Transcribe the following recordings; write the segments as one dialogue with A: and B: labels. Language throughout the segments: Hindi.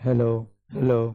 A: हेलो। हेलो।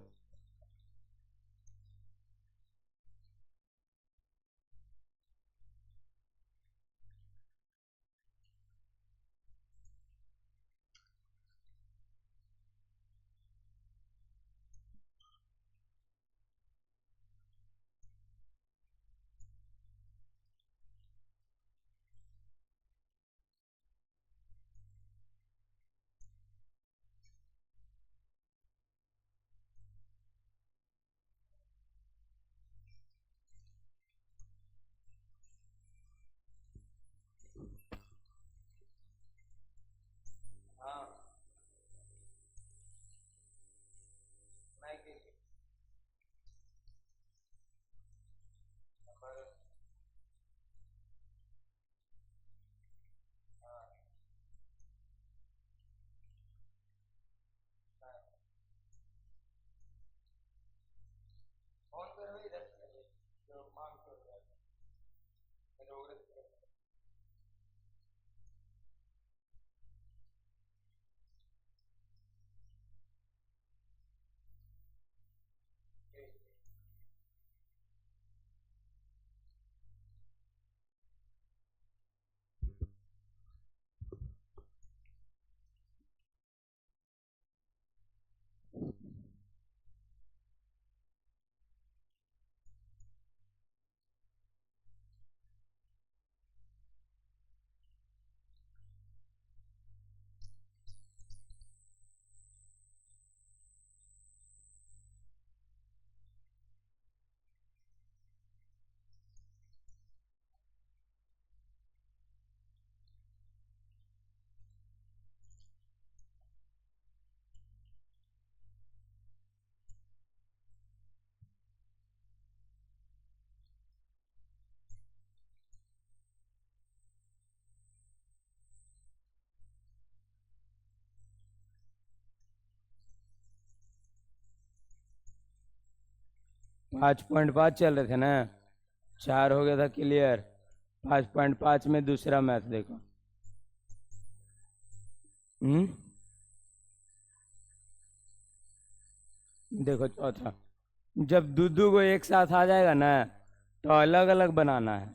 A: 5.5 चल रहे थे ना। 4 हो गया था क्लियर। 5.5 में दूसरा मैथ देखो। हम्म। देखो चौथा। जब दूधू को एक साथ आ जाएगा ना तो अलग अलग बनाना है।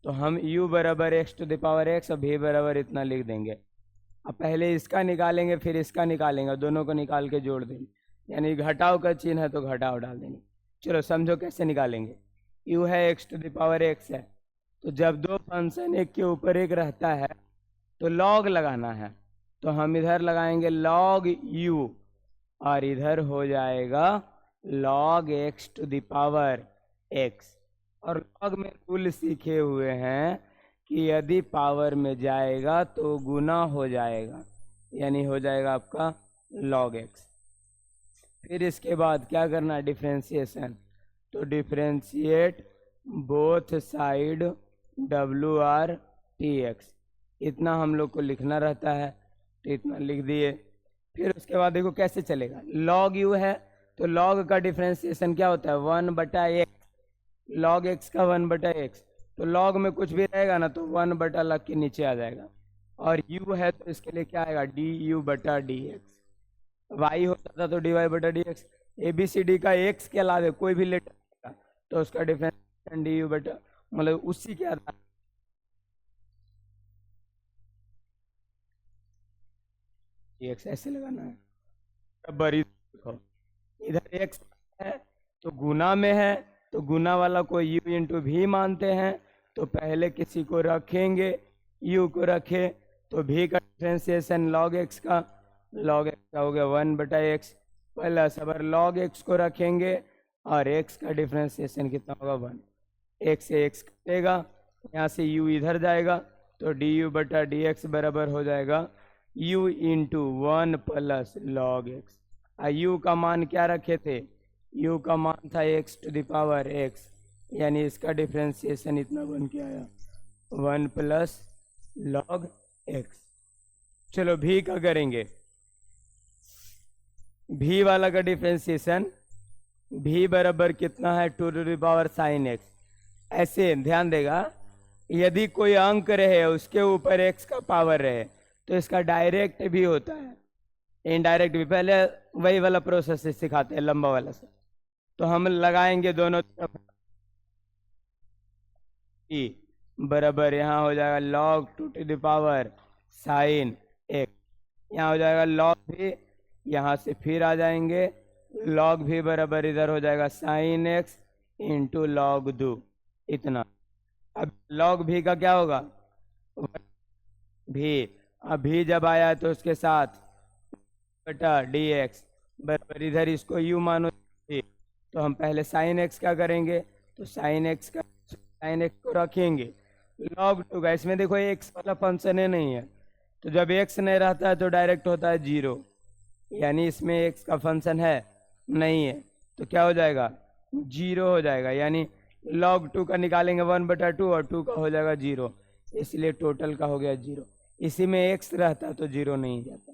A: तो हम u बराबर x to the power x और v बराबर इतना लिख देंगे। अब पहले इसका निकालेंगे फिर इसका निकालेंगे, दोनों को निकाल के जोड़ देंगे। यानी घटाव का चिन्ह है तो घटाव डाल देंगे। चलो समझो कैसे निकालेंगे। u है x to the power x है, तो जब दो फंक्शन एक के ऊपर एक रहता है तो लॉग लगाना है। तो हम इधर लगाएंगे लॉग u और इधर हो जाएगा log x to the power x। और log में रूल सीखे हुए हैं कि यदि पावर में जाएगा तो गुना हो जाएगा, यानी हो जाएगा आपका log x। फिर इसके बाद क्या करना है, डिफ्रेंशिएशन। तो differentiate both side W R T x, इतना हम लोग को लिखना रहता है। तो इतना लिख दिए। फिर उसके बाद देखो कैसे चलेगा। लॉग यू है तो लॉग का डिफ्रेंशिएशन क्या होता है, 1/x। लॉग एक्स का 1/x, तो लॉग में कुछ भी रहेगा ना तो 1 बटा लग के नीचे आ जाएगा। और u है तो इसके लिए क्या आएगा, du/dx। y होता था तो dy/dx। A b c d का x के अलावे कोई भी लेटर तो उसका डिफरेंशिएशन du मतलब उसी के आधार dx ऐसे लगाना है। अब बड़ी देखो, इधर x है तो गुना में है, तो गुना वाला को u इंटू भी मानते हैं। तो पहले किसी को रखेंगे, u को रखे तो v का डिफ्रेंशिएशन log x का, log x का हो गया 1/x। प्लस अगर log x को रखेंगे और x का डिफ्रेंशिएशन कितना होगा 1। x से x कटेगा, यहाँ से u इधर जाएगा तो du/dx बराबर हो जाएगा u into 1 plus log x। u का मान क्या रखे थे, u का मान था x to the power x, यानी इसका डिफ्रेंशिएशन इतना बन के आया 1 प्लस log x। चलो v का करेंगे। v वाला का डिफ्रेंशिएशन v बराबर कितना है 2 to the power sine x। ऐसे ध्यान देगा, यदि कोई अंक रहे उसके ऊपर x का पावर रहे तो इसका डायरेक्ट भी होता है। इनडायरेक्ट भी पहले वही वाला प्रोसेस से सिखाते हैं, लंबा वाला से। तो हम लगाएंगे दोनों तरफ ई बराबर, यहाँ हो जाएगा log 2 साइन एक्स, यहाँ हो जाएगा log भी, यहाँ से फिर आ जाएंगे log भी बराबर इधर हो जाएगा साइन एक्स इंटू log 2 इतना। अब log भी का क्या होगा, भी, अब भी जब आया तो उसके साथ बटा डी एक्स बराबर, इधर इसको यू मानो तो हम पहले साइन एक्स क्या करेंगे, तो साइन एक्स को रखेंगे log 2 का। इसमें देखो एक्स वाला फंक्शन है नहीं है, तो जब एक्स नहीं रहता है तो डायरेक्ट होता है 0, यानी इसमें एक्स का फंक्शन है नहीं है, तो क्या हो जाएगा 0 हो जाएगा, यानी log 2 का निकालेंगे 1/2 और 2 का हो जाएगा 0, इसलिए टोटल का हो गया 0। इसी में एक्स रहता तो 0 नहीं जाता।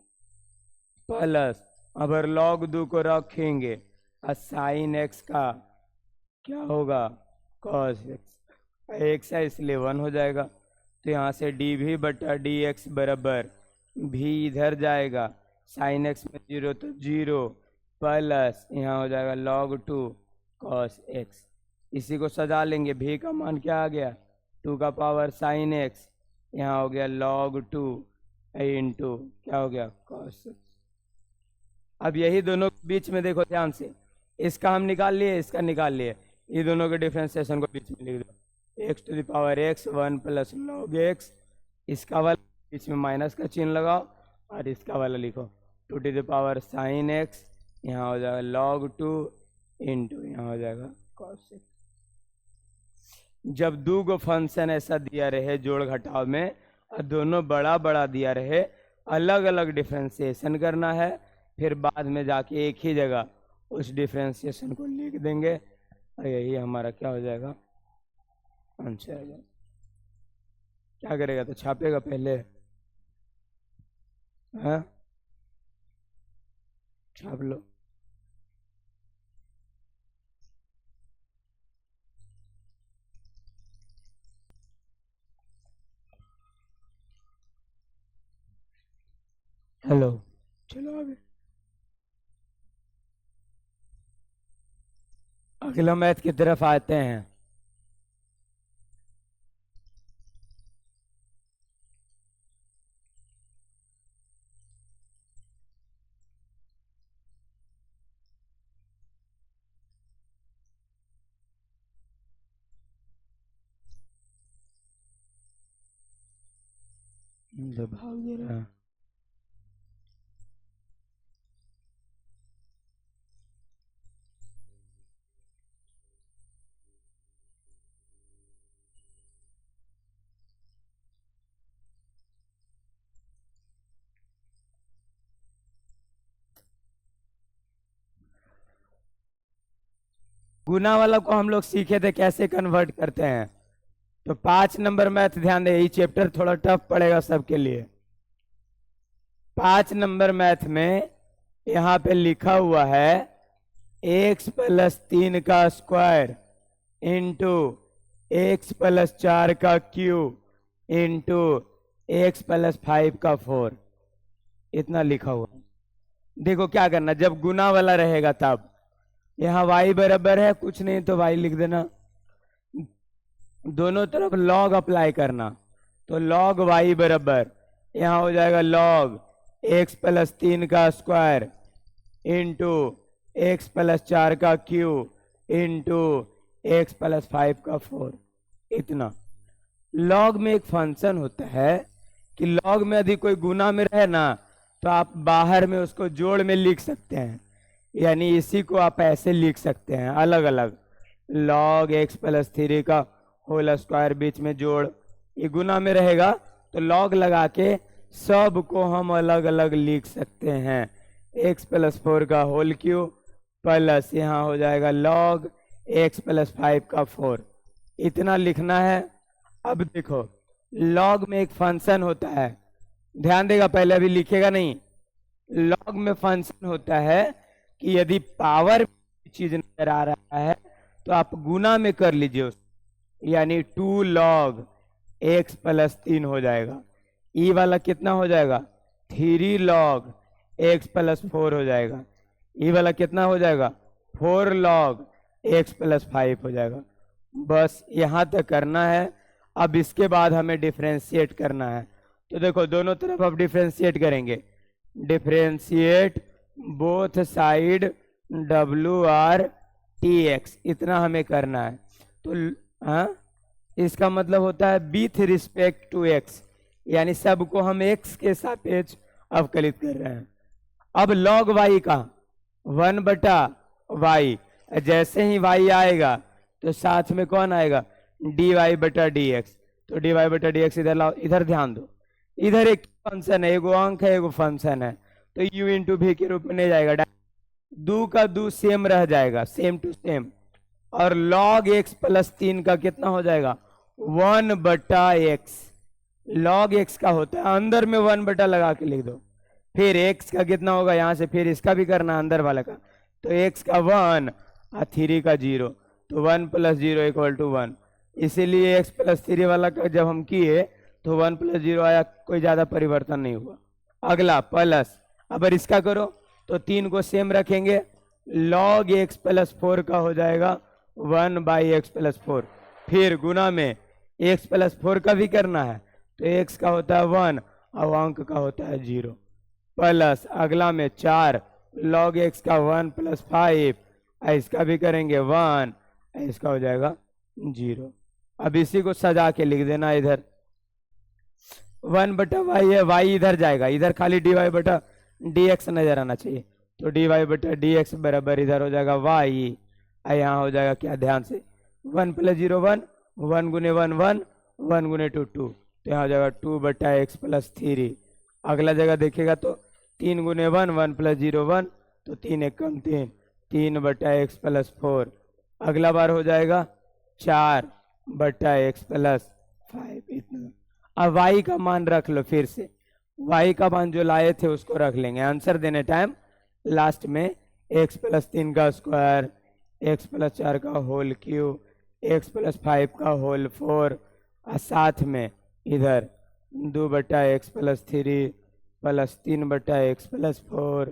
A: प्लस अगर log 2 को रखेंगे और साइन एक्स का क्या होगा cos एक्स, एक्स है इसलिए 1 हो जाएगा, तो यहाँ से डी भी बटा डी एक्स बराबर भी इधर जाएगा, साइन एक्स में 0 तो 0 प्लस यहाँ हो जाएगा log 2 cos एक्स। इसी को सजा लेंगे, भी का मान क्या आ गया 2 का पावर साइन एक्स, यहाँ हो गया log 2 इंटू क्या हो गया cos एक्स। अब यही दोनों के बीच में देखो ध्यान से, इसका हम निकाल लिए, इसका निकाल लिए, ये दोनों के डिफ्रेंसिएशन को बीच में लिख दो, x to the power x 1 plus log x, इसका वाला बीच में माइनस का चिन्ह लगाओ और इसका वाला लिखो 2 to the power sine x, यहाँ हो जाएगा log 2 इंटू यहाँ हो जाएगा cos एक्स। जब दो गो फंक्शन ऐसा दिया रहे जोड़ घटाव में और दोनों बड़ा बड़ा दिया रहे, अलग अलग डिफ्रेंसिएशन करना है, फिर बाद में जाके एक ही जगह उस डिफ्रेंसिएशन को लिख देंगे और यही हमारा क्या हो जाएगा आंसर आ जाएगा। क्या करेगा, तो छापेगा पहले, हाँ छाप लो। हेलो, चलो आगे अगला मैथ की तरफ आते हैं। भाग दे रहा है, गुना वाला को हम लोग सीखे थे कैसे कन्वर्ट करते हैं। तो 5 नंबर मैथ ध्यान दे, ये चैप्टर थोड़ा टफ पड़ेगा सबके लिए। 5 नंबर मैथ में यहाँ पे लिखा हुआ है x प्लस 3 का स्क्वायर इंटू एक्स प्लस 4 का क्यूब इंटू एक्स प्लस 5 का 4, इतना लिखा हुआ। देखो क्या करना, जब गुना वाला रहेगा तब यहाँ y बराबर है कुछ नहीं तो y लिख देना, दोनों तरफ log अप्लाई करना, तो log y बराबर यहाँ हो जाएगा log x प्लस 3 का स्क्वायर इंटू एक्स प्लस 4 का क्यूब इंटू एक्स प्लस 5 का 4, इतना। log में एक फंक्शन होता है कि log में यदि कोई गुना में रहे ना तो आप बाहर में उसको जोड़ में लिख सकते हैं, यानी इसी को आप ऐसे लिख सकते हैं अलग अलग, log x प्लस 3 का होल स्क्वायर बीच में जोड़, ये गुना में रहेगा तो log लगा के सब को हम अलग अलग लिख सकते हैं, x प्लस 4 का होल क्यूब प्लस यहाँ हो जाएगा log x प्लस 5 का 4, इतना लिखना है। अब देखो log में एक फंक्शन होता है, ध्यान देगा, पहले अभी लिखेगा नहीं। log में फंक्शन होता है कि यदि पावर चीज नजर आ रहा है तो आप गुना में कर लीजिए उस, यानी 2 log x प्लस 3 हो जाएगा, ई वाला कितना हो जाएगा 3 log एक्स प्लस 4 हो जाएगा। ये वाला कितना हो जाएगा, 4 log एक्स प्लस 5 हो जाएगा। बस यहाँ तक करना है। अब इसके बाद हमें डिफ्रेंशिएट करना है। तो देखो दोनों तरफ अब डिफ्रेंशिएट करेंगे, differentiate both side W R T x, इतना हमें करना है। तो हाँ, इसका मतलब होता है विथ रिस्पेक्ट टू एक्स, यानी सबको हम एक्स के सापेक्ष अवकलित कर रहे हैं। अब log y का 1/y, जैसे ही y आएगा तो साथ में कौन आएगा, dy/dx। तो dy/dx इधर लाओ, इधर ध्यान दो, इधर एक फंक्शन है, एगो अंक है एगो फंक्शन है, तो u इंटू भी के रूप में नहीं जाएगा, दो का दो सेम रह जाएगा, सेम टू सेम। और log x प्लस 3 का कितना हो जाएगा, 1/x। log x का होता है, अंदर में 1 लगा के लिख दो। फिर x का कितना होगा, यहां से फिर इसका भी करना है अंदर वाले का, तो x का 1 और 3 का 0, तो 1 + 0 = 1। इसीलिए x + 3 वाला का जब हम किए तो 1 + 0 आया, कोई ज्यादा परिवर्तन नहीं हुआ। अगला प्लस, अब इसका करो तो 3 को सेम रखेंगे, log x + 4 का हो जाएगा 1/x + 4। फिर गुना में x + 4 का भी करना है, तो x का होता है 1 और अंक का होता है 0। प्लस अगला में 4 log x का 1 + 5, इसका भी करेंगे 1, इसका हो जाएगा 0। अब इसी को सजा के लिख देना, इधर 1/y है, y इधर जाएगा, इधर खाली dy/dx नजर आना चाहिए, तो dy/dx बराबर इधर हो जाएगा y, यहाँ हो जाएगा क्या, ध्यान से 1 + 0 1, 1 × 1 1, 1 × 2 2, तो यहाँ हो जाएगा 2/x + 3। अगला जगह देखेगा तो 3 × 1 1 + 0 1, तो 3 × 1 3, 3/x + 4। अगला बार हो जाएगा 4/x + 5, इतना। अब y का मान रख लो, फिर से y का मान जो लाए थे उसको रख लेंगे आंसर देने टाइम, लास्ट में x + 3 का स्क्वायर, x + 4 का होल क्यूब, x + 5 का होल 4, और साथ में इधर 2/x + 3 plus 3/x + 4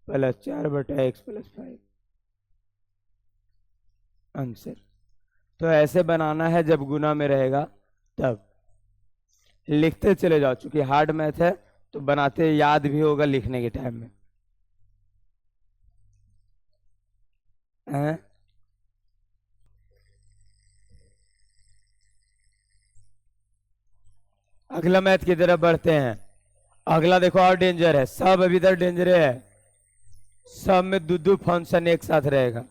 A: plus 4/x + 5 answer. तो ऐसे बनाना है, जब गुना में रहेगा तब लिखते चले जाओ, चूंकि हार्ड मैथ है तो बनाते याद भी होगा लिखने के टाइम में। अगला मैथ की तरफ बढ़ते हैं। अगला देखो और डेंजर है, सब अभी तक डेंजर है, सब में दो फंक्शन एक साथ रहेगा,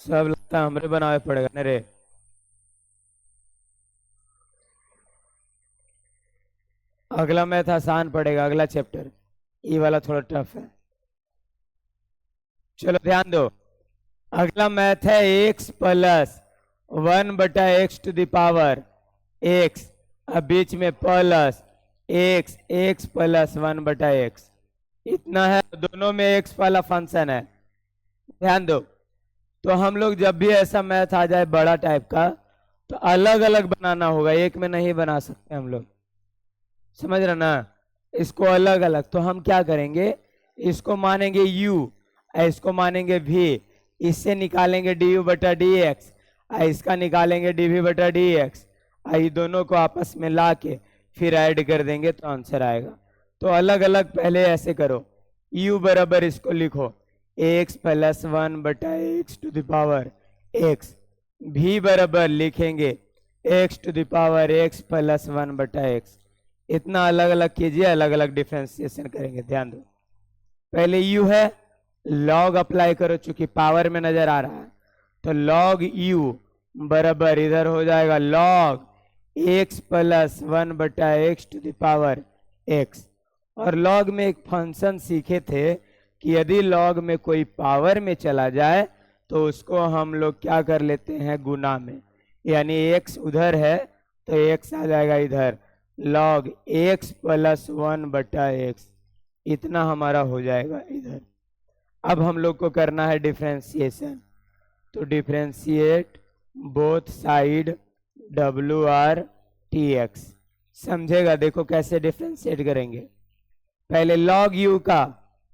A: सब लगता है हमरे बनावे पड़ेगा न रे। अगला मैथ आसान पड़ेगा, अगला चैप्टर, ये वाला थोड़ा टफ है। चलो ध्यान दो, अगला मैथ है x + 1/x⁴ x, अब बीच में प्लस x, x + 1/x, इतना है। दोनों में x वाला फंक्शन है, ध्यान दो। तो हम लोग जब भी ऐसा मैथ आ जाए बड़ा टाइप का, तो अलग अलग बनाना होगा, एक में नहीं बना सकते हम लोग, समझ रहे ना, इसको अलग अलग। तो हम क्या करेंगे, इसको मानेंगे u, इसको मानेंगे v, इससे निकालेंगे du/dx, इसका निकालेंगे dv/dx, ये दोनों को आपस में ला के फिर ऐड कर देंगे तो आंसर आएगा। तो अलग अलग पहले ऐसे करो, u बराबर इसको लिखो x + 1/x⁴, v बराबर लिखेंगे x⁴x + 1/x। इतना अलग अलग कीजिए, अलग अलग डिफ्रेंसिएशन करेंगे। ध्यान दो, पहले u है, लॉग अप्लाई करो, चूंकि पावर में नजर आ रहा है, तो log u बराबर इधर हो जाएगा log x + 1/x⁴। और log में एक फंक्शन सीखे थे कि यदि log में कोई पावर में चला जाए तो उसको हम लोग क्या कर लेते हैं, गुना में, यानी x उधर है तो x आ जाएगा इधर, log x + 1/x, इतना हमारा हो जाएगा इधर। अब हम लोग को करना है डिफ्रेंसिएशन, तो differentiate both side WR TX, समझेगा, देखो कैसे डिफ्रेंशिएट करेंगे। पहले log u का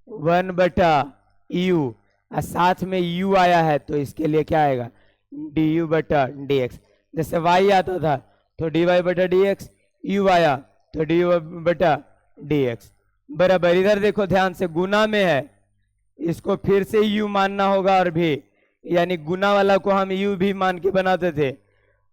A: 1/u और साथ में u आया है तो इसके लिए क्या आएगा du/dx। जैसे y आता था तो dy/dx, u आया तो du/dx बराबर। इधर देखो ध्यान से, गुना में है, इसको फिर से u मानना होगा और भी, यानी गुना वाला को हम u भी मान के बनाते थे,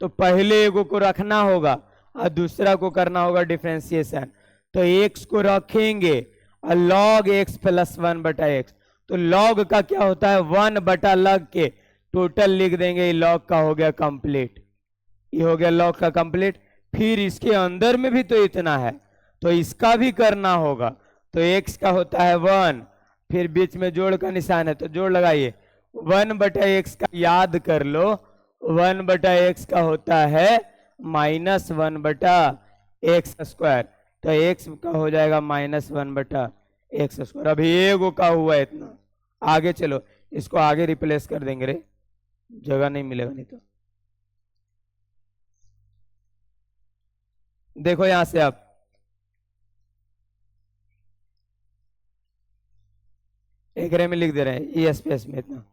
A: तो पहले एगो को रखना होगा और दूसरा को करना होगा डिफरेंशिएशन। तो x को रखेंगे और log x प्लस 1/x, तो log का क्या होता है 1/log के टोटल लिख देंगे, log का हो गया कंप्लीट, ये हो गया log का कंप्लीट। फिर इसके अंदर में भी तो इतना है तो इसका भी करना होगा, तो x का होता है 1, फिर बीच में जोड़ का निशान है तो जोड़ लगाइए, 1/x का याद कर लो, 1/x का होता है -1/x², तो x का हो जाएगा -1/x²। अभी एगो का हुआ है इतना, आगे चलो इसको आगे रिप्लेस कर देंगे रे, जगह नहीं मिलेगा नहीं तो। देखो यहां से आप एक में लिख दे रहे हैं ये स्पेस में इतना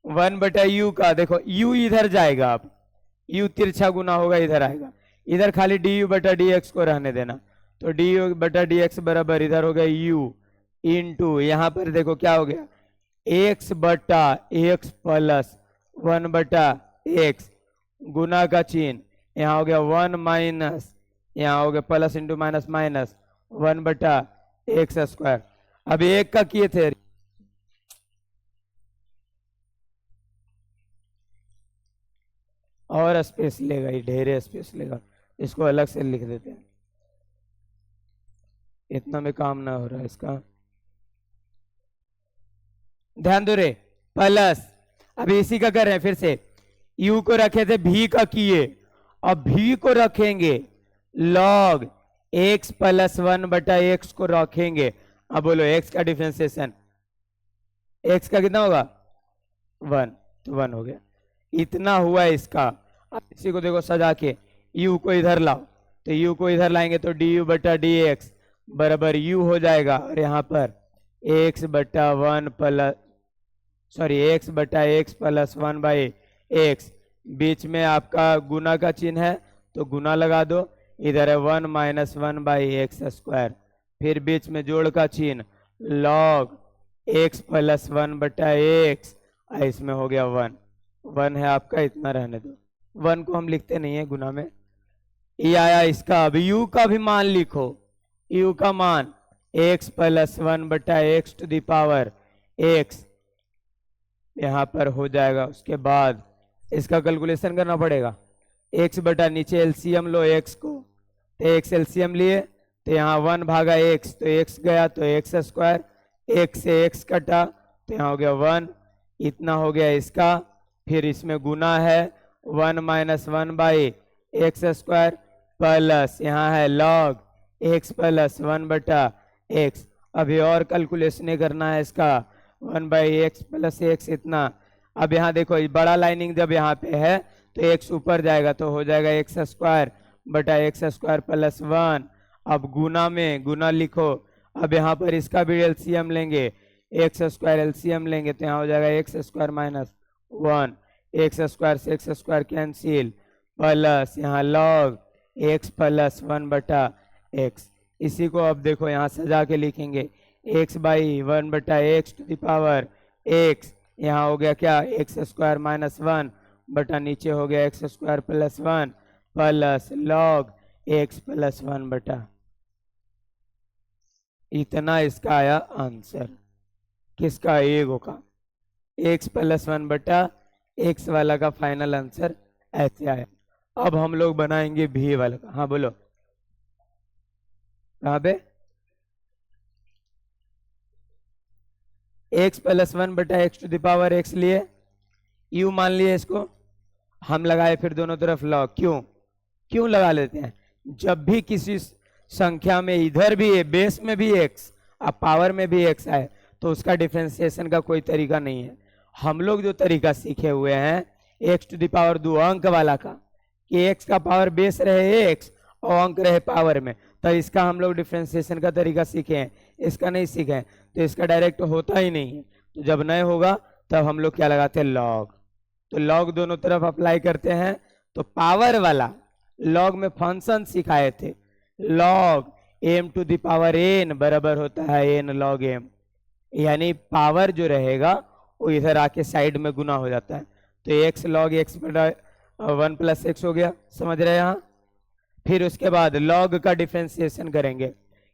A: 1/u का, देखो u इधर जाएगा, आप u तिरछा गुना होगा इधर आएगा, इधर खाली du/dx को रहने देना, तो du/dx बराबर इधर हो गया u इंटू, यहाँ पर देखो क्या हो गया x/x प्लस 1/x गुना का चिन्ह, यहाँ हो गया 1 माइनस, यहाँ हो गया plus into minus minus 1/x²। अभी एक का किए थे, और स्पेस लेगा, ये ढेरे स्पेस लेगा, इसको अलग से लिख देते हैं, इतना में काम ना हो रहा है इसका, ध्यान दो रे। प्लस अभी इसी का कर रहे हैं फिर से, u को रखे थे v का किए, अब v को रखेंगे log x प्लस 1/x को रखेंगे। अब बोलो x का डिफरेंशिएशन, x का कितना होगा 1, तो 1 हो गया, इतना हुआ इसका। अब इसी को देखो सजा के, u को इधर लाओ, तो u को इधर लाएंगे तो du/dx बराबर u हो जाएगा, और यहाँ पर x/1 plus x/x plus 1/x, बीच में आपका गुना का चिन्ह है तो गुना लगा दो, इधर है 1 माइनस 1/x², फिर बीच में जोड़ का चिन्ह log x प्लस 1/x, इसमें हो गया 1 है आपका, इतना रहने दो, 1 को हम लिखते नहीं है गुना में, ये आया इसका। अब u का भी मान लिखो, u का मान x प्लस 1/x⁴ यहाँ पर हो जाएगा। उसके बाद इसका कैलकुलेशन करना पड़ेगा, x बटा नीचे एलसीएम लो x को, तो x एलसीएम लिए तो यहाँ 1/x, तो x गया तो x², x से x कटा तो यहाँ हो गया 1, इतना हो गया इसका। फिर इसमें गुना है 1 माइनस 1/x² प्लस यहाँ है log x प्लस 1/x। अभी और कैलकुलेशन करना है इसका, 1/x प्लस x इतना। अब यहाँ देखो बड़ा लाइनिंग जब यहाँ पे है तो x ऊपर जाएगा तो हो जाएगा x² प्लस 1। अब गुना में गुना लिखो, अब यहाँ पर इसका भी एलसीएम लेंगे, x² एलसीएम लेंगे तो यहाँ हो जाएगा x² माइनस 1, x² से x² कैंसिल, प्लस यहाँ log x प्लस 1/x। इसी को अब देखो यहाँ सजा के लिखेंगे, x/1/x⁴, यहाँ हो गया क्या x² माइनस 1 बटा नीचे हो गया x² plus 1 plus log x plus 1 इतना इसका आया आंसर। किसका? एगो का, x प्लस 1/x वाला का फाइनल आंसर ऐसे आया। अब हम लोग बनाएंगे भी वाला का। हाँ बोलो, कहाँ पे? x प्लस 1/x⁴ लिए, u मान लिए इसको, हम लगाए फिर दोनों तरफ log। क्यों लगा लेते हैं? जब भी किसी संख्या में इधर भी बेस में भी x और पावर में भी x आए तो उसका डिफरेंशिएशन का कोई तरीका नहीं है। हम लोग जो तरीका सीखे हुए हैं x⁴ अंक वाला का, कि x का पावर बेस रहे x और अंक रहे पावर में, तो इसका हम लोग डिफ्रेंसिएशन का तरीका सीखे हैं, इसका नहीं सीखे हैं, तो इसका डायरेक्ट होता ही नहीं है। तो जब नहीं होगा तब हम लोग क्या लगाते हैं, लॉग। तो लॉग दोनों तरफ अप्लाई करते हैं। तो पावर वाला लॉग में फंक्शन सिखाए थे, log m to the power n बराबर होता है n लॉग m, यानी पावर जो रहेगा वो इधर आके साइड में गुना हो जाता है। तो x लॉग x बटा 1 प्लस x हो गया, समझ रहे हैं यहाँ। फिर उसके बाद लॉग का डिफ्रेंसिएशन करेंगे,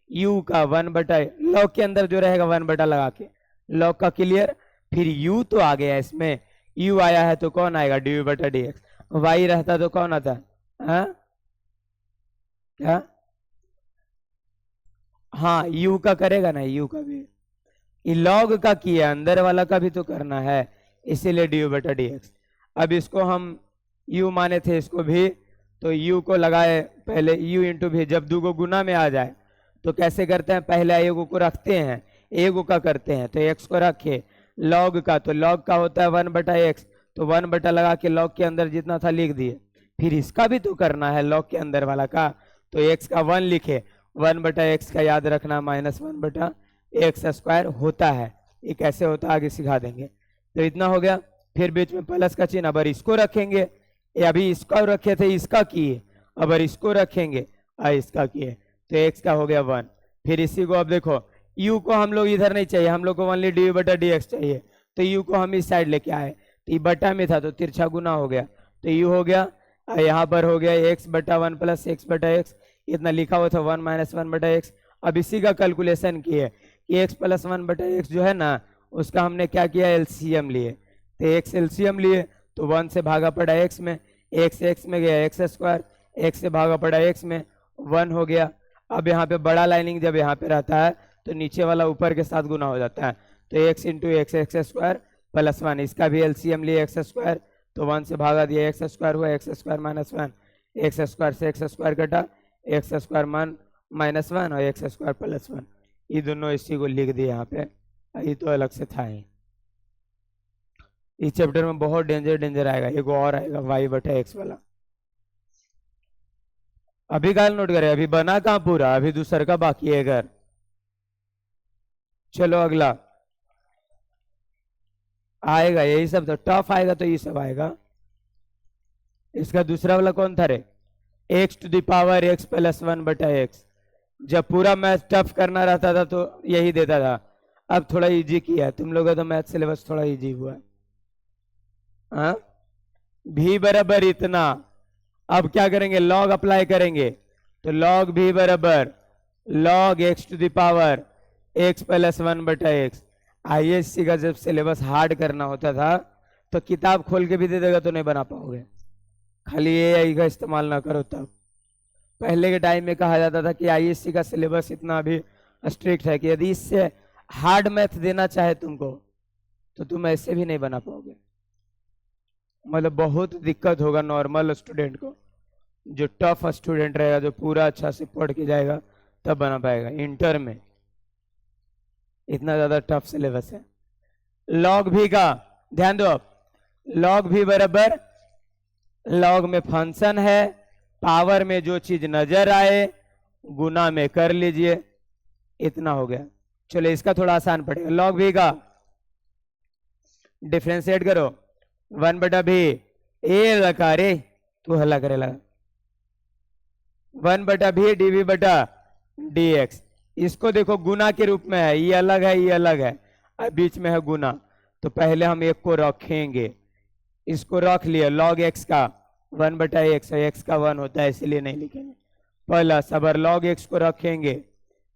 A: u का 1 बटा, लॉग के अंदर जो रहेगा 1 बटा लगा के, लॉग का क्लियर। फिर u तो आ गया इसमें, u आया है तो कौन आएगा, डी बटा डी एक्स। y रहता तो कौन आता, हाँ क्या, हाँ u का करेगा ना, u का भी, लॉग का किया अंदर वाला का भी तो करना है, इसीलिए डी बटा डी एक्स। अब इसको हम u माने थे, इसको भी, तो u को लगाए पहले, u इंटू भी, जब दो को गुना में आ जाए तो कैसे करते हैं, पहले एगो को रखते हैं, एगो का करते हैं, तो x को रखे, लॉग का, तो लॉग का होता है 1 बटा एक्स, तो 1 बटा लगा के लॉग के अंदर जितना था लिख दिए। फिर इसका भी तो करना है लॉग के अंदर वाला का, तो x का 1 लिखे, 1 बटा एक्स का याद रखना -1 बटा एक्स स्क्वायर होता है। ये कैसे होता है आगे सिखा देंगे। तो इतना हो गया। फिर बीच में प्लस का चिन्ह, अगर इसको रखेंगे, ये अभी इसका रखे थे, इसका किए, अगर इसको रखेंगे इसका किए, तो x का हो गया 1। फिर इसी को अब देखो, u को हम लोग इधर नहीं चाहिए, हम लोग को ओनली डी बटा डी एक्स चाहिए, तो u को हम इस साइड लेके आए, तो ये बटा में था तो तिरछा गुना हो गया, तो u हो गया, यहाँ पर हो गया x बटा 1 प्लस एक्स बटा एक्स, इतना लिखा हुआ था 1 माइनस 1 बटा एक्स। अब इसी का कैलकुलेशन किए कि x प्लस 1 बटा एक्स जो है ना, उसका हमने क्या किया, एलसीएम लिए, तो x एलसीएम लिए, तो 1 से भागा पड़ा x में, x में गया एक्स स्क्वायर, x से भागा पड़ा x में, 1 हो गया। अब यहाँ पे बड़ा लाइनिंग जब यहाँ पे रहता है तो नीचे वाला ऊपर के साथ गुना हो जाता है, तो x into x x square plus 1, इसका भी एलसीएम लिए एक्स स्क्वायर, तो 1 से भागा दिया एक्स स्क्वायर हुआ, x square minus 1, x square से एक्स स्क्वायर कटा, एक्स स्क्वायर माइनस 1 और एक्स स्क्वायर प्लस 1, ये दोनों इसी को लिख दिए यहाँ पे। ये तो अलग से था ही, इस चैप्टर में बहुत डेंजर आएगा, एक और आएगा वाई बटा एक्स वाला। अभी काल नोट करें, अभी बना कहाँ पूरा, अभी दूसरा का बाकी है अगर। चलो अगला आएगा, यही सब तो टफ आएगा, तो ये सब आएगा। इसका दूसरा वाला कौन था रे, x to the power x plus 1 बटा एक्स। जब पूरा मैथ टफ करना रहता था तो यही देता था, अब थोड़ा इजी किया है, तुम लोगों का तो मैथ सिलेबस थोड़ा इजी हुआ है। हाँ, भी बराबर इतना, अब क्या करेंगे, लॉग अप्लाई करेंगे, तो लॉग भी बराबर log x to the power x plus 1 बटा एक्स। आईएससी का जब सिलेबस हार्ड करना होता था तो किताब खोल के भी दे देगा तो नहीं बना पाओगे, खाली एआई का इस्तेमाल ना करो। तब पहले के टाइम में कहा जाता था कि आईएससी का सिलेबस इतना अभी स्ट्रिक्ट है कि यदि इससे हार्ड मैथ देना चाहे तुमको तो तुम ऐसे भी नहीं बना पाओगे, मतलब बहुत दिक्कत होगा नॉर्मल स्टूडेंट को। जो टफ स्टूडेंट रहेगा, जो पूरा अच्छा से पढ़ के जाएगा, तब बना पाएगा। इंटर में इतना ज्यादा टफ सिलेबस है। लॉग भी का ध्यान दो, आप लॉग भी बराबर, लॉग में फंक्शन है, पावर में जो चीज नजर आए गुना में कर लीजिए, इतना हो गया। चलो इसका थोड़ा आसान पड़ेगा, लॉग भी का डिफ्रेंशिएट करो, 1 बटा भी, ए लगा रे तू हल्ला करे लगा, 1 बटा भी डी वी बटा डी एक्स। इसको देखो गुना के रूप में है, ये अलग है, ये अलग है, अब बीच में है गुना, तो पहले हम एक को रखेंगे, इसको रख लिया, लॉग एक्स का 1 बटा एक्स, एक्स का 1 होता है इसलिए नहीं लिखेंगे प्लस, अब लॉग एक्स को रखेंगे,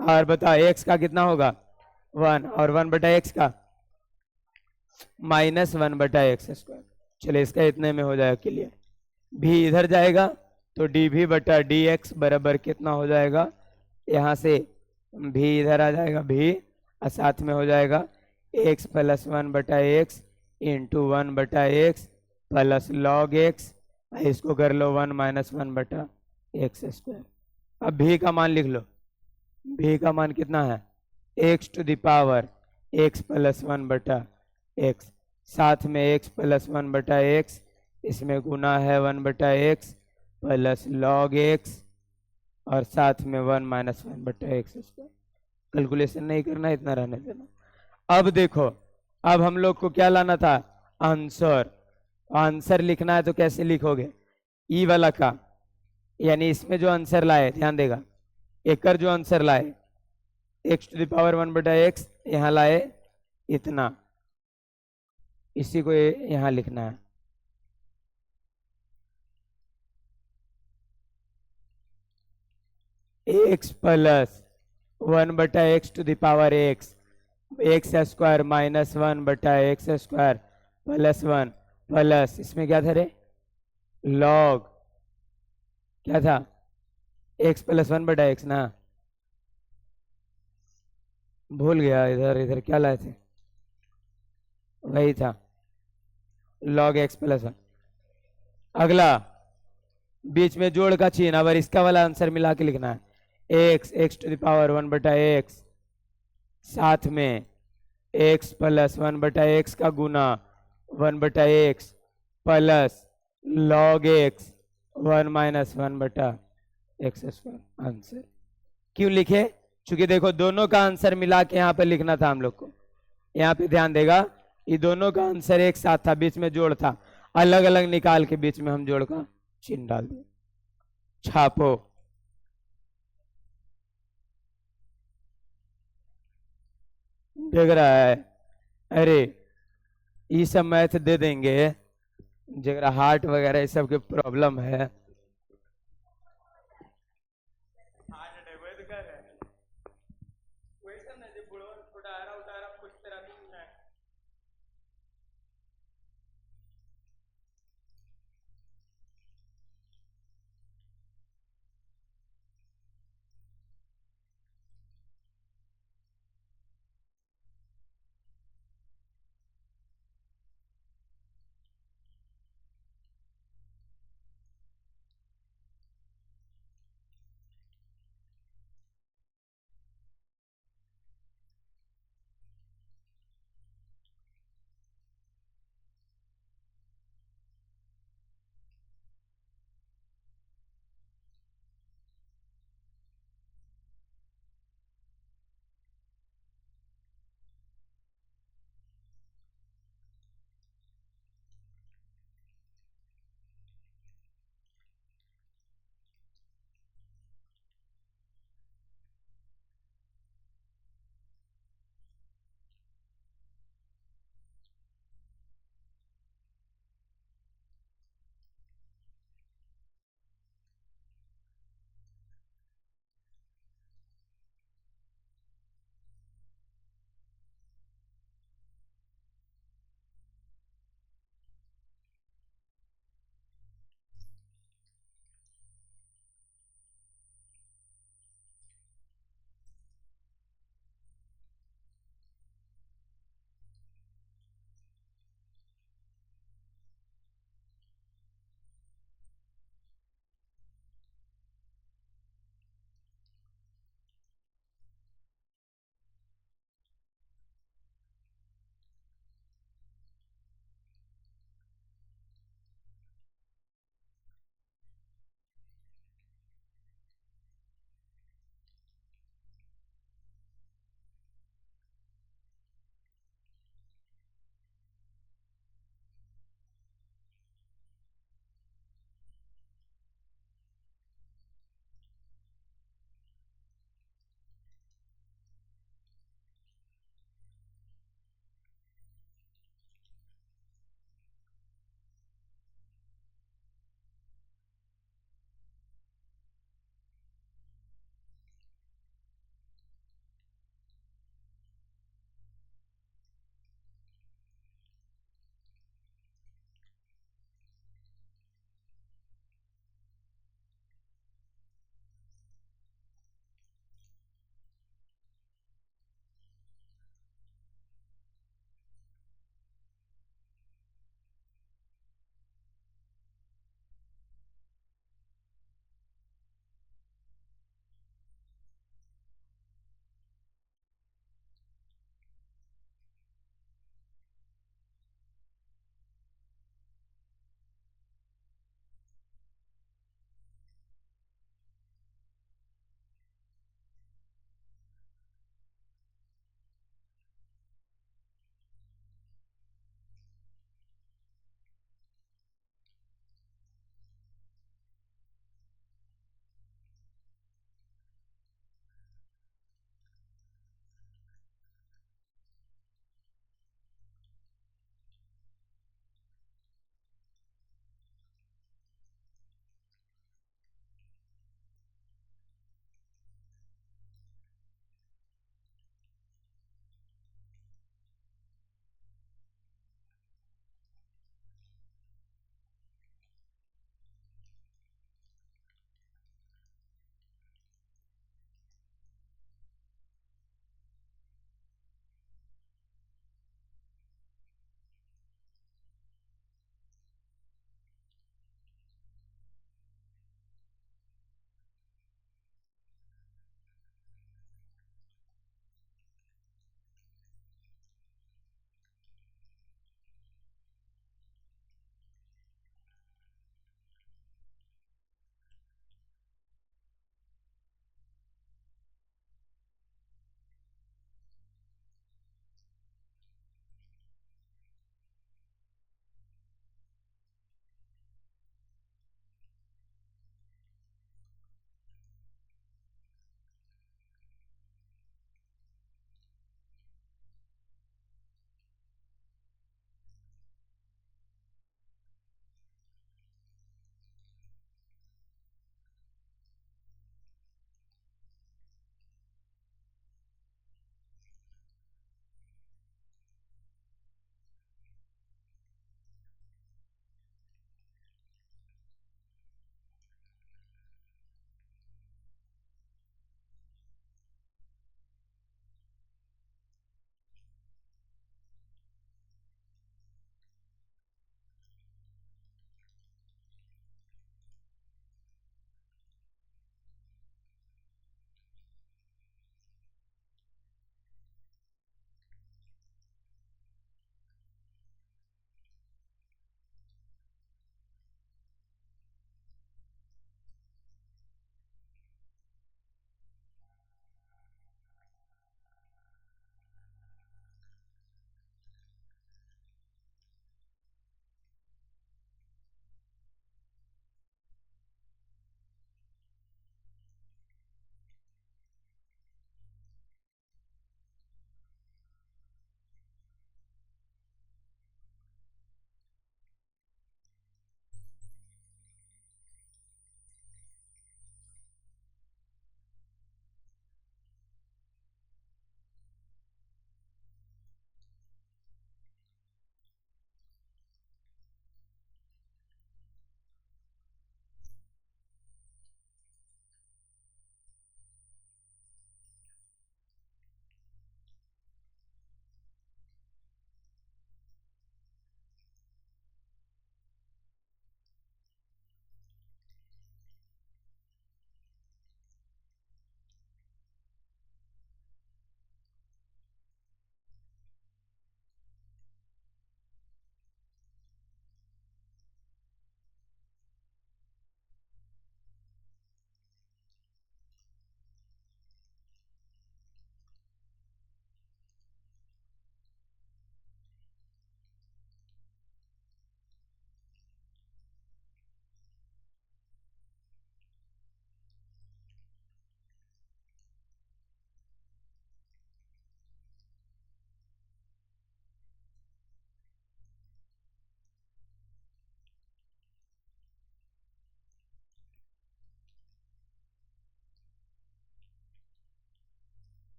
A: और बता एक्स का कितना होगा 1, और 1 बटा एक्स का -1 बटा एक्स स्क्वायर। चलिए इसका इतने में हो जाएगा क्लियर। भी इधर जाएगा तो डी भी बटा डी एक्स बराबर कितना हो जाएगा, यहाँ से भी इधर आ जाएगा भी, और साथ में हो जाएगा एक्स प्लस 1 बटा एक्स इंटू 1 बटा एक्स प्लस लॉग एक्स, इसको कर लो 1 माइनस 1 बटा एक्स स्क्वायर। अब भी का मान लिख लो, भी का मान कितना है, x to the power x plus 1 बटा एक्स, साथ में एक्स प्लस 1 बटा एक्स, इसमें गुना है 1 बटा एक्स प्लस लॉग एक्स, और साथ में 1 - 1/x²। कैलकुलेशन नहीं करना, इतना रहने देना। अब देखो, अब हम लोग को क्या लाना था, आंसर। आंसर लिखना है तो कैसे लिखोगे, ई वाला का, यानी इसमें जो आंसर लाए, ध्यान देगा, एक जो आंसर लाए x⁻1/x, यहाँ लाए इतना, इसी को यहाँ लिखना है। x+1/x⁻x, x² - 1/x² +1 प्लस, इसमें क्या था रे, लॉग, क्या था, x+1/x ना, भूल गया, इधर इधर क्या लाए थे, वही था, log x+1। अगला, बीच में जोड़ का चिन्ह, अब इसका वाला आंसर मिला के लिखना है, x⁻1/x, साथ में x+1/x का गुना 1/x plus log x 1 - 1/x²। Answer क्यों लिखे, क्योंकि देखो दोनों का आंसर मिला के यहाँ पे लिखना था हम लोग को। यहाँ पे ध्यान देगा, ये दोनों का आंसर एक साथ था, बीच में जोड़ था, अलग अलग निकाल के बीच में हम जोड़ का चिन्ह डाल दिए। छापो, देख रहा है, अरे ये सब मैथ दे देंगे, जरा हार्ट वगैरह ये सब के प्रॉब्लम है।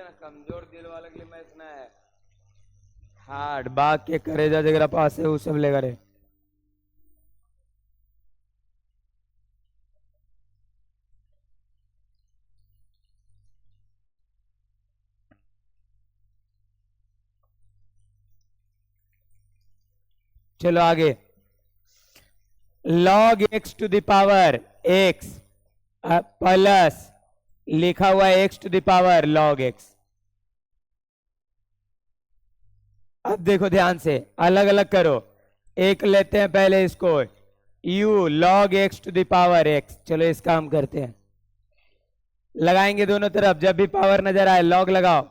A: ना कमजोर दिल वाला के लिए मैथ ना है हार्ड बाग के करेजा जगह पास है वो सब ले करे। चलो आगे log x to the power x plus लिखा हुआ है x to the power log x। अब देखो ध्यान से अलग अलग करो। एक लेते हैं पहले इसको u log x to the power x। चलो इसका हम करते हैं लगाएंगे दोनों तरफ जब भी पावर नजर आए log लगाओ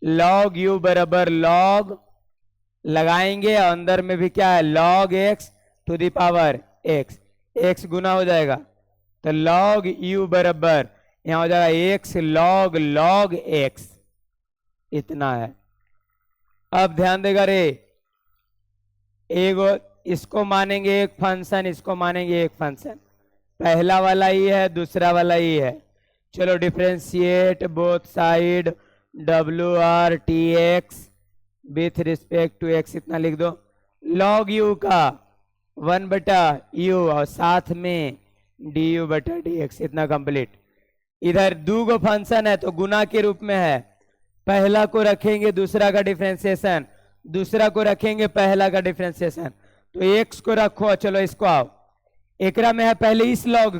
A: log u बराबर log लगाएंगे और अंदर में भी क्या है log x to the power x। x गुना हो जाएगा तो log u बराबर यहां हो जाएगा x log x इतना है। अब ध्यान देगा रे एगो इसको मानेंगे एक फंक्शन इसको मानेंगे एक फंक्शन पहला वाला ही है दूसरा वाला ही है। चलो differentiate both side WRTX with respect to x इतना लिख दो log u का 1/u और साथ में du/dx इतना कंप्लीट। इधर दो गो फंक्शन है तो गुना के रूप में है पहला को रखेंगे दूसरा का डिफरेंशिएशन दूसरा को रखेंगे पहला का डिफरेंशिएशन तो x को रखो चलो इसको आओ एकरा में है पहले इस log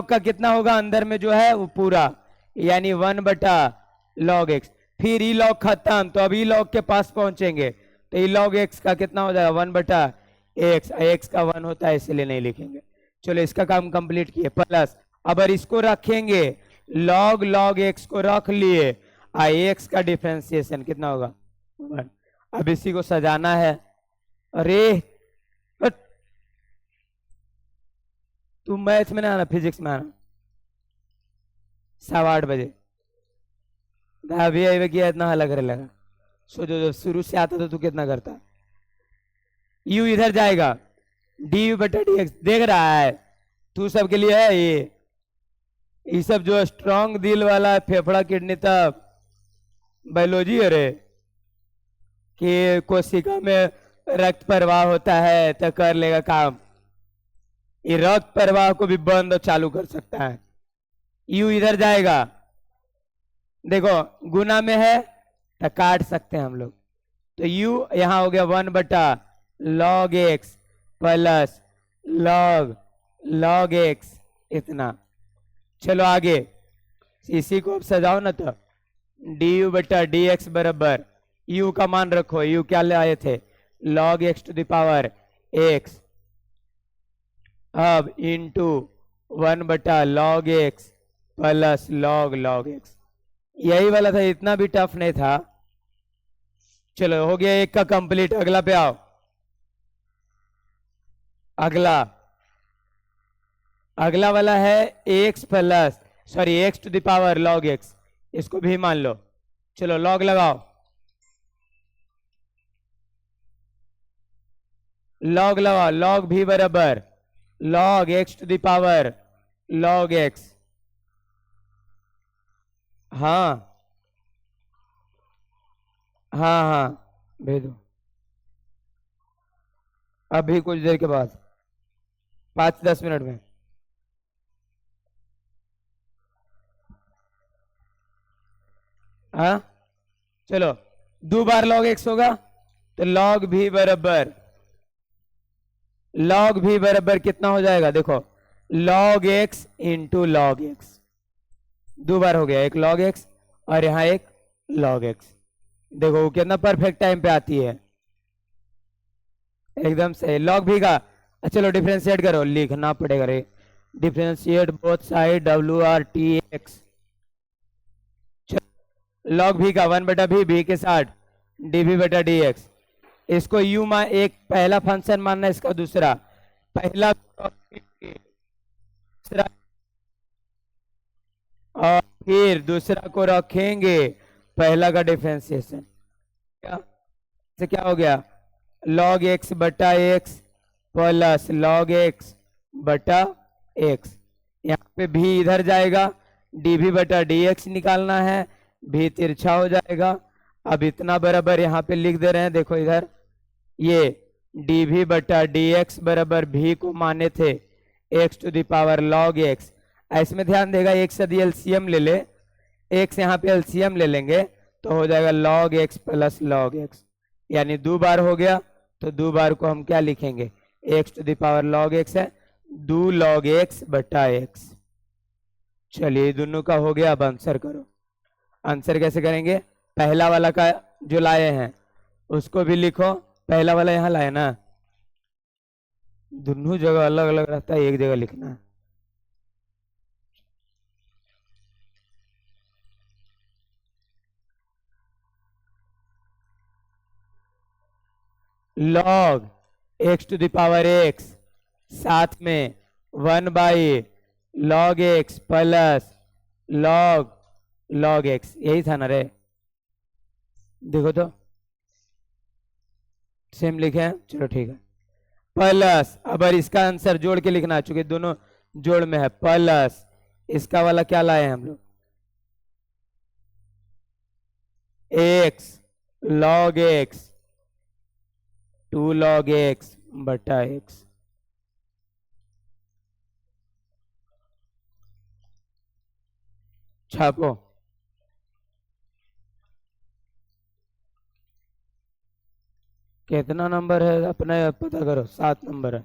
A: का कितना होगा अंदर में जो है वो पूरा यानी 1/log x फिर ई log खत्म तो अब ई log के पास पहुंचेंगे तो ई log x का कितना हो जाएगा 1/x x का 1 होता है इसलिए नहीं लिखेंगे। चलो इसका काम कंप्लीट किए प्लस अगर इसको रखेंगे log x को रख लिए x का डिफरेंशिएशन कितना होगा 1। अब इसी को सजाना है। अरे तू मैथ में ना आना फिजिक्स में आना 8:15 बजे अभी आई किया इतना हल्ला करे लगा सोचो जब शुरू से आता तो तू कितना करता u इधर जाएगा du/dx देख रहा है तू सबके लिए है ये सब जो स्ट्रांग दिल वाला फेफड़ा किडनी तब बायोलॉजी है रे कि कोशिका में रक्त प्रवाह होता है तो कर लेगा काम ये रक्त प्रवाह को भी बंद और चालू कर सकता है। u इधर जाएगा देखो गुना में है तो काट सकते हैं हम लोग तो u यहां हो गया 1/log x plus log x इतना। चलो आगे इसी को अब सजाओ ना तो du/dx बराबर u का मान रखो u क्या ले आए थे log x to the power x अब into 1/log x plus log x यही वाला था इतना भी टफ नहीं था। चलो हो गया एक का कंप्लीट अगला पे आओ अगला वाला है x प्लस sorry x to the power log x इसको भी मान लो। चलो log लगाओ log भी बराबर log x to the power log x। हाँ भेज दो अभी कुछ देर के बाद 5-10 मिनट में। हाँ चलो 2 बार log x होगा तो log भी बराबर कितना हो जाएगा देखो log x into log x 2 बार हो गया एक log x और यहाँ एक log x देखो वो कितना परफेक्ट टाइम पे आती है एकदम सही log भी का। चलो डिफरेंशिएट करो लिखना पड़ेगा रे differentiate both side WRTX log भी का 1/v के साथ dv/dx इसको u मा एक पहला फंक्शन मानना इसका दूसरा पहला दूसरा और फिर दूसरा को रखेंगे पहला का डिफरेंशिएशन क्या हो गया log x/x plus log x/x यहाँ पे भी इधर जाएगा dv/dx निकालना है भी तिरछा हो जाएगा। अब इतना बराबर यहाँ पे लिख दे रहे हैं, देखो इधर, ये डी भी बटा डी एक्स बराबर भी को माने थे x to the power log x. इसमें ध्यान देगा, एक से यदि एलसीएम ले ले, एक से यहाँ पे एलसीएम ले लेंगे तो हो जाएगा log x plus log x, यानी 2 बार हो गया। तो 2 बार को हम क्या लिखेंगे, x to the power log x है, 2 लॉग एक्स बटा एक्स। चलिए दोनों का हो गया। अब आंसर करो। आंसर कैसे करेंगे, पहला वाला का जो लाए हैं उसको भी लिखो, पहला वाला यहाँ लाए ना, दोनों जगह अलग अलग रहता है, एक जगह लिखना है। Log x to the power x, साथ में 1 by log x plus log log x, यही था ना रे, देखो तो सेम लिखे हैं, चलो ठीक है। प्लस, अब इसका आंसर जोड़ के लिखना है, चूंकि दोनों जोड़ में है, प्लस इसका वाला क्या लाए हैं हम लोग, x log x, 2 log x बटा एक्स। छापो। कितना नंबर है अपने पता करो, 7 नंबर है।